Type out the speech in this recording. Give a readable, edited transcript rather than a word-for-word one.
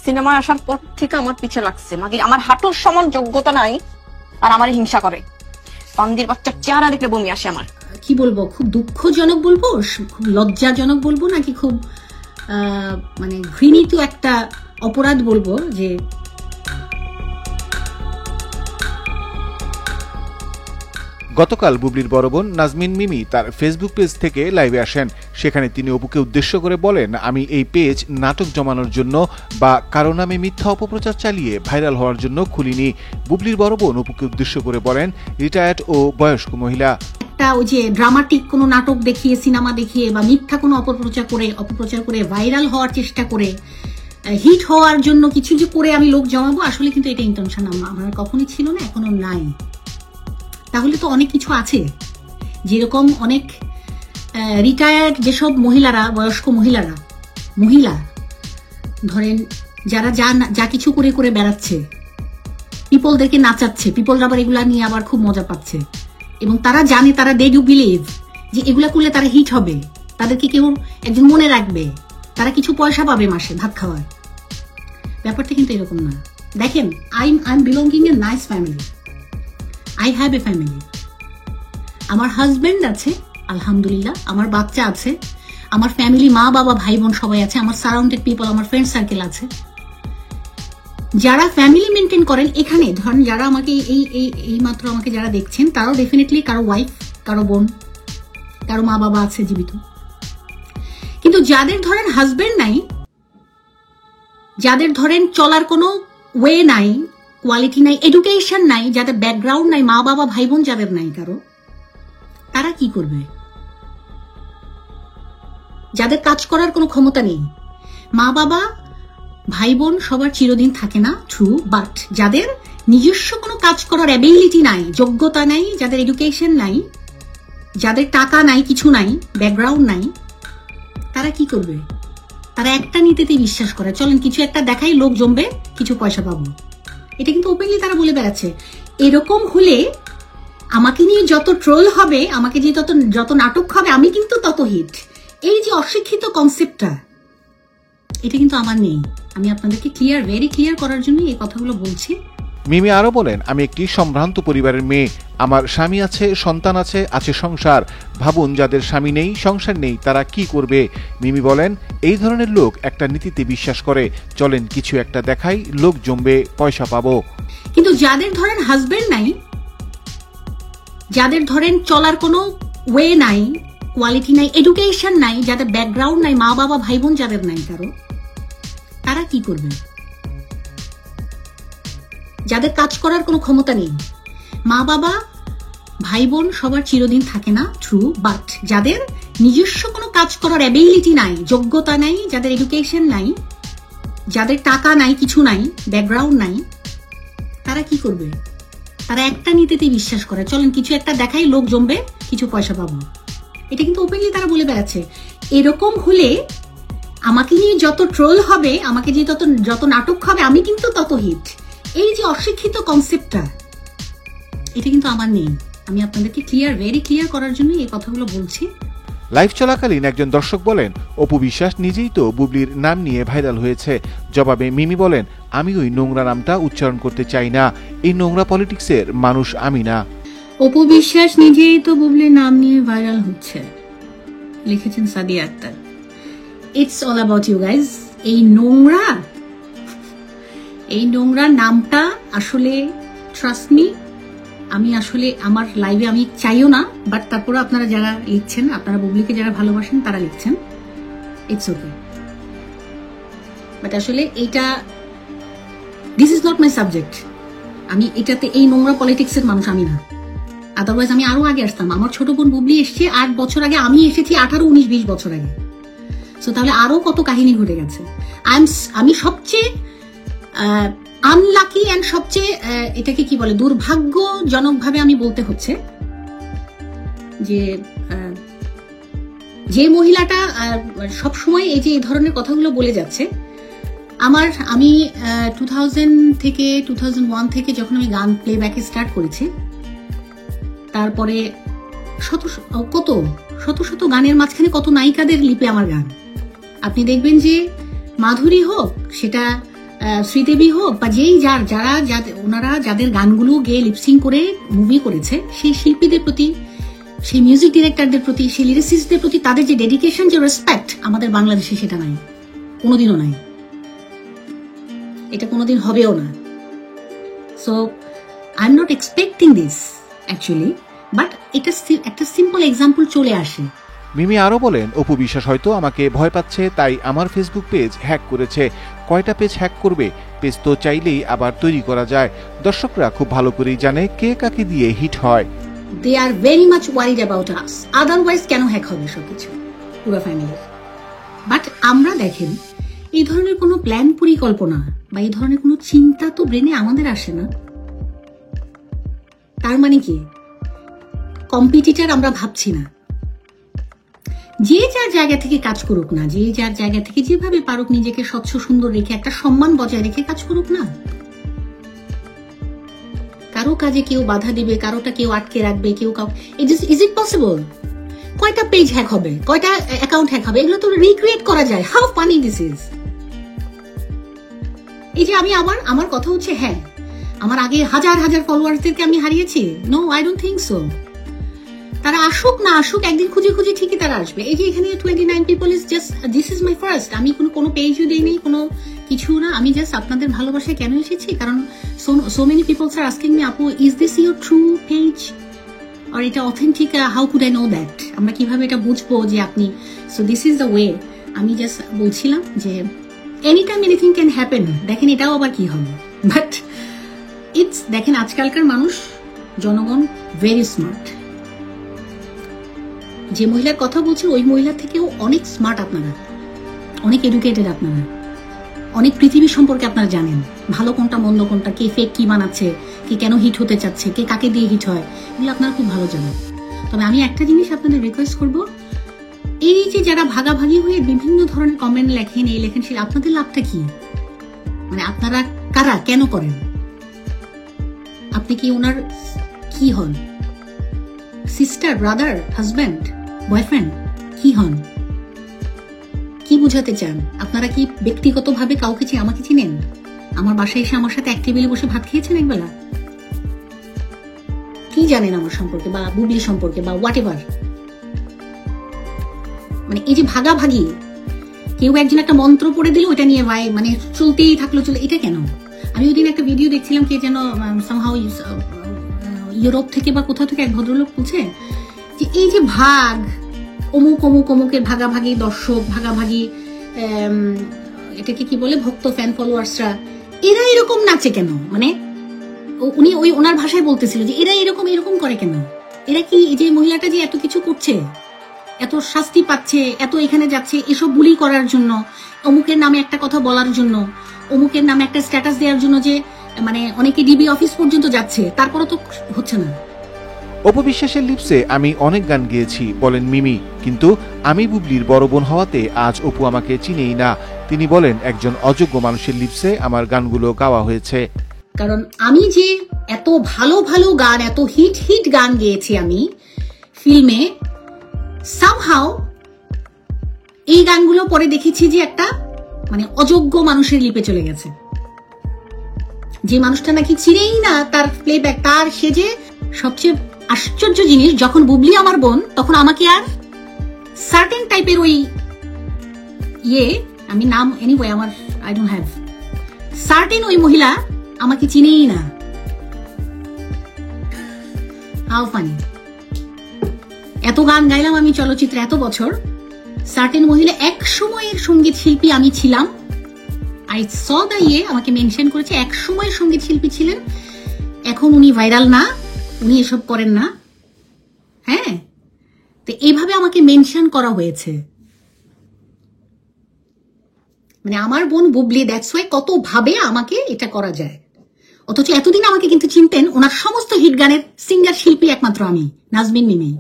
সিনেমায় আসার পর থেকে আমার পিছে লাগছে, আমার হাঁটুর সমান যোগ্যতা নাই আর আমার হিংসা করে। বান্দির বাচ্চার চেহারা দেখলে বমি আসে আমার। কি বলবো, খুব দুঃখজনক বলবো, খুব লজ্জাজনক বলবো, নাকি খুব মানে ঘৃণিত একটা অপরাধ বলবো যে গতকাল বুবলির বড় বোন নাজমিন মিমি তার ফেসবুক পেজ থেকে লাইভে আসেন। সেখানে তিনি অপুকে উদ্দেশ্য করে বলেন, আমি এই পেজ নাটক জমানোর জন্য বা কারো নামে মিথ্যা অপপ্রচার চালিয়ে ভাইরাল হওয়ার জন্য খুলিনি। বুবলির বড় বোন অপুকে উদ্দেশ্য করে বলেন, রিটায়ার্ড ও বয়স্ক মহিলা, একটা ওই যে ড্রামাটিক কোনো নাটক দেখিয়ে, সিনেমা দেখিয়ে বা মিথ্যা কোনো অপপ্রচার করে ভাইরাল হওয়ার চেষ্টা করে, হিট হওয়ার জন্য কিছু যে করে আমি লোক জমাবো, আসলে কিন্তু এটা ইন্টেনশন আমার কখনই ছিল না, এখনো নাই। তাহলে তো অনেক কিছু আছে, যেরকম অনেক রিটায়ার্ড যেসব মহিলারা, বয়স্ক মহিলা ধরেন যারা যা কিছু করে করে বেড়াচ্ছে, পিপলদেরকে নাচাচ্ছে, পিপলরা আবার এগুলা নিয়ে আবার খুব মজা পাচ্ছে, এবং তারা জানে, তারা দে ডু বিলিভ যে এগুলা করলে তারা হিট হবে, তাদেরকে কেউ একজন মনে রাখবে, তারা কিছু পয়সা পাবে মাসে ভাত খাওয়ার। ব্যাপারটা কিন্তু এরকম না। দেখেন, I am belonging a nice family, I have a family. আমার হাজবেন্ড আছে আলহামদুলিল্লাহ, আমার বাচ্চা আছে, আমার ফ্যামিলি, মা বাবা ভাই বোন সবাই আছে, আমার সারাউন্ডেড পিপল, আমার ফ্রেন্ড সার্কেল আছে। যারা ফ্যামিলি মেনটেন করেন এখানে, ধরেন যারা আমাকে এই মাত্র আমাকে যারা দেখছেন, তারাও ডেফিনেটলি কারো ওয়াইফ, কারো বোন, কারো মা বাবা আছে জীবিত। কিন্তু যাদের ধরেন হাজবেন্ড নাই, যাদের ধরেন চলার কোনো ওয়ে নাই, কোয়ালিটি নাই, এডুকেশন নাই, যাদের ব্যাকগ্রাউন্ড নাই, মা বাবা ভাই বোন যাদের নাই কারো, তারা কি করবে? যাদের কাজ করার কোনো ক্ষমতা নেই, মা বাবা ভাই বোন সবার চিরদিন থাকে না, ট্রু, বাট যাদের নিজস্ব কোনো কাজ করার অ্যাবিলিটি নাই, যোগ্যতা নাই, যাদের এডুকেশন নাই, যাদের টাকা নাই, কিছু নাই, ব্যাকগ্রাউন্ড নাই, তারা কি করবে? তারা একটা নীতিতেই বিশ্বাস করে, চলেন কিছু একটা দেখাই, লোক জমবে, কিছু পয়সা পাবো। এটা কিন্তু ওপেনলি তারা বলে বেড়াচ্ছে। এরকম হলে আমাকে নিয়ে যত ট্রোল হবে, আমাকে নিয়ে যত নাটক হবে, আমি কিন্তু তত হিট। এই যে অশিক্ষিত কনসেপ্টটা, এটা কিন্তু আমার নেই। আমি আপনাদেরকে ভেরি ক্লিয়ার করার জন্য এই কথাগুলো বলছি। মিমি আরো বলেন, আমি একটি সম্ভ্রান্ত পরিবারের মেয়ে, আমার স্বামী আছে, সন্তান আছে, আছে সংসার। ভাবুন, যাদের স্বামী নেই, সংসার নেই, তারা কি করবে? মিমি বলেন, এই ধরনের লোক একটা নীতিতে বিশ্বাস করে, চলেন কিছু একটা দেখাই, লোক জমবে, পয়সা পাবো। কিন্তু যাদের ধরেন হাজবেন্ড নাই, যাদের ধরেন চলার কোনো ওয়ে নাই, কোয়ালিটি নাই, এডুকেশন নাই, যাদের ব্যাকগ্রাউন্ড নাই, মা বাবা ভাই বোন যাদের নাই কারো, তারা কি করবে? যাদের কাজ করার কোনো ক্ষমতা নেই, মা বাবা ভাই বোন সবার চিরদিন থাকে না, ট্রু, বাট যাদের নিজস্ব কোনো কাজ করার অ্যাবিলিটি নাই, যোগ্যতা নাই, যাদের এডুকেশন নাই, যাদের টাকা নাই, কিছু নাই, ব্যাকগ্রাউন্ড নাই, তারা কি করবে? তারা একটা নীতিতেই বিশ্বাস করে, চলেন কিছু একটা দেখাই, লোক জমবে, কিছু পয়সা পাবো। এটা কিন্তু ওপেনলি তারা বলে বেড়াচ্ছে। এরকম হলে আমাকে নিয়ে যত ট্রোল হবে, আমাকে নিয়ে যত নাটক হবে, আমি কিন্তু তত হিট। এই যে অশিক্ষিত কনসেপ্টটা, এটা কিন্তু আমার নেই। আমি আপনাদেরকে ভেরি ক্লিয়ার করার জন্য এই কথাগুলো বলছি। লাইভ চলাকালীন একজন দর্শক বলেন, অপু বিশ্বাস নিজেই তো বুবলির নাম নিয়ে ভাইরাল হয়েছে। জবাবে মিমি বলেন, আমি ওই নোংরা নামটা উচ্চারণ করতে চাই না, এই নোংরা পলিটিক্সের মানুষ আমি না। অপু বিশ্বাস নিজেই তো বুবলির নাম নিয়ে ভাইরাল হচ্ছে, লিখেছেন Sadia Akter. It's all about you guys. এই নোংরা নামটা আসলে, ট্রাস্ট মি, আমি আসলে আমার লাইভে আমি চাইও না, বাট তারপরে আপনারা যারা লিখছেন, আপনারা বুবলিকে যারা ভালোবাসেন তারা লিখছেন, ইটস ওকে। বাট আসলে এইটা, this is not my subject. আমি এটাতে, এই নোংরা পলিটিক্সের মানুষ আমি না। আদারওয়াইজ আমি আরো আগে আসতাম। আমার ছোট বোন বুবলি এসছে 8 বছর আগে, আমি এসেছি 18, 19, 20 বছর আগে। সো তাহলে আরো কত কাহিনী ঘটে গেছে। আমি সবচেয়ে আনলাকি অ্যান্ড সবচেয়ে এটাকে কি বলে, দুর্ভাগ্যজনকভাবে আমি বলতে হচ্ছে যে মহিলাটা সবসময় এই যে এই ধরনের কথাগুলো বলে যাচ্ছে। আমি 2001 থেকে যখন আমি গান প্লেব্যাকে স্টার্ট করেছি, তারপরে শত শত গানের মাঝখানে কত নায়িকাদের লিপে আমার গান। আপনি দেখবেন যে মাধুরী হোক, সেটা শ্রীদেবী হোক বা যেই ওনারা যাদের গানগুলো গেয়ে লিপসিং করে মুভি করেছে, সেই শিল্পীদের প্রতি, সেই মিউজিক ডিরেক্টরদের প্রতি, সেই লিরিসিস্টদের প্রতি তাদের যে ডেডিকেশন, যে রেসপেক্ট, আমাদের বাংলাদেশে সেটা নাই, কোনোদিনও নাই, এটা কোনোদিন হবেও না। So I am not expecting this actually, but এটা একটা সিম্পল এক্সাম্পল চলে আসে। মিমি আরো বলেন, অপু বিশ্বাস হয়তো আমাকে ভয় পাচ্ছে, তাই আমার ফেসবুক পেজ হ্যাক করেছে। কয়টা পেজ হ্যাক করবে? পেজ তো চাইলেই আবার তৈরি করা যায়। দর্শকরা খুব ভালো করেই জানে কে কাকে দিয়ে হিট হয়। They are very much worried about us. Otherwise কেন হ্যাক হবে সবকিছু পুরো ফ্যামিলির? বাট আমরা দেখেন, এই ধরনের কোনো প্ল্যান পরিকল্পনা বা এই ধরনের কোনো চিন্তা তো ব্রেনে আমাদের আসে না। তার মানে কি কম্পিটিটর আমরা ভাবছি না। যে যার জায়গা থেকে কাজ করুক না, যে যার জায়গা থেকে যেভাবে পারুক নিজেকে স্বচ্ছ সুন্দর রেখে একটা সম্মান বজায় রেখে কাজ করুক না। কারো কাজে কেউ বাধা দিবে, কারোটা কেউ আটকে রাখবে, কেউ ইজ ইট পসিবল? কয়টা পেজ হ্যাক হবে, কয়টা অ্যাকাউন্ট হ্যাক হবে, এগুলো তো রিক্রিয়েট করা যায়। How funny this is. এই যে আমি আমার কথা হচ্ছে, হ্যাঁ আমার আগে হাজার হাজার ফলোয়ার্সদেরকে আমি হারিয়েছি? No, I don't think so. তারা আসুক না আসুক, একদিন খুঁজে খুঁজে ঠিকই তারা আসবে। এই যে এখানে 29 people is just, this is my first. আমি কোনো পেজও দিইনি, কোনো কিছু না। আমি জাস্ট আপনাদের ভালোবাসায় কেন এসেছি, কারণ so many people are asking me, আপু is this your true page or এটা authentic? how could I know that? আমরা কিভাবে এটা বুঝবো যে আপনি? so this is the way. আমি জাস্ট বলছিলাম যে anytime anything can happen. দেখেন এটাও আবার কি হবে, বাট দেখেন আজকালকার মানুষ, জনগণ ভেরি স্মার্ট। যে মহিলার কথা বলছি ওই মহিলার থেকেও অনেক স্মার্ট আপনারা, অনেক এডুকেটেড আপনারা, অনেক পৃথিবী সম্পর্কে আপনারা জানেন, ভালো কোনটা মন্দ কোনটা, কে ফেক কি বানাচ্ছে, কে কেন হিট হতে চাচ্ছে, কে কাকে দিয়ে হিট হয়, এগুলো আপনারা খুব ভালো জানেন। তবে আমি একটা জিনিস আপনাদের রিকোয়েস্ট করব, এই যে যারা ভাগাভাগি হয়ে বিভিন্ন ধরনের কমেন্ট লেখেন, এই লেখেন, সে আপনাদের লাভটা কি? মানে আপনারা কারা, কেন করেন? আপনি কি ওনার কি হন? সিস্টার, ব্রাদার, হাজব্যান্ড, বয়ফ্রেন্ড কি হন? কি বুঝাতে চান? আপনারা কি ব্যক্তিগতভাবে কাউকে আমাকে চিনেন? আমার বাসায় এসে আমার সাথে এক টেবিলে বসে ভাত খেয়েছেন একবেলা? কি জানেন আমার সম্পর্কে বা বুবলি সম্পর্কে বা হোয়াট এভার? মানে এই যে ভাগাভাগি, কেউ একজন একটা মন্ত্র পড়ে দিল, ওইটা নিয়ে মানে চলতেই থাকলো, এটা কেন? আমি ওই দিন একটা ভিডিও দেখছিলাম, কে যেন সামহাউ ইউরোপ থেকে বা কোথাও থেকে এক ভদ্রলোক বলছে যে এই যে ভাগ, অমুক অমুক অমুকের ভাগাভাগি, দর্শক ভাগাভাগি, এটাকে কি বলে, ভক্ত, ফ্যান ফলোয়ার্সরা, এরা এরকম নাচে কেন? মানে উনি ওনার ভাষায় বলতেছিল যে এরা এরকম করে কেন? এরা কি, এই যে মহিলাটা যে এত কিছু করছে, এত শাস্তি পাচ্ছে, এত এখানে যাচ্ছে, এসব বুলি করার জন্য, অমুকের নামে একটা কথা বলার জন্য, অমুকের নামে একটা স্ট্যাটাস দেওয়ার জন্য, যে মানে অনেকে ডিবি অফিস পর্যন্ত যাচ্ছে, তারপরও তো হচ্ছে না। অপু বিশ্বাসের লিপসে আমি অনেক গান গেয়েছি বলেন মিমি, কিন্তু আমি বুবলির বড় বোন হওয়াতে আজ অপু আমাকে চিনেই না। তিনি বলেন, একজন অযোগ্য মানুষের লিপসে আমার গানগুলো গাওয়া হয়েছে। কারণ আমি যে এত ভালো ভালো গান, এত হিট গান গেয়েছি আমি ফিল্মে, সামহাউ এই গানগুলো পরে দেখেছি যে একটা মানে অযোগ্য মানুষের লিপে চলে গেছে, যে মানুষটা নাকি চিনেই না, তার প্লেব্যাক, তার সে যে সবচেয়ে আশ্চর্য জিনিস, যখন বুবলি আমার বোন, তখন আমাকে আর সার্টেন টাইপের ওই আমি নাম এনিওয়ে আমার আই ডোন্ট হ্যাভ, সার্টেন ওই মহিলা আমাকে চিনেই না। How funny! এত গান গাইলাম আমি চলচ্চিত্রে এত বছর, সার্টেন মহিলা এক সময়ের সঙ্গীত শিল্পী আমি ছিলাম। আই স দ্য আমাকে মেনশন করেছে, এক সময় সঙ্গীত শিল্পী ছিলেন, এখন উনি ভাইরাল না, উনি এসব করেন না। হ্যাঁ, তো এইভাবে আমাকে মেনশন করা হয়েছে। মানে আমার বোন বুবলি, দ্যাটস ওয়াই কত ভাবে আমাকে এটা করা যায়। অথচ এতদিন আমাকে কিন্তু চিনতেন, ওনার সমস্ত হিট গানের সিঙ্গার শিল্পী একমাত্র আমি, নাজমিন মিমি।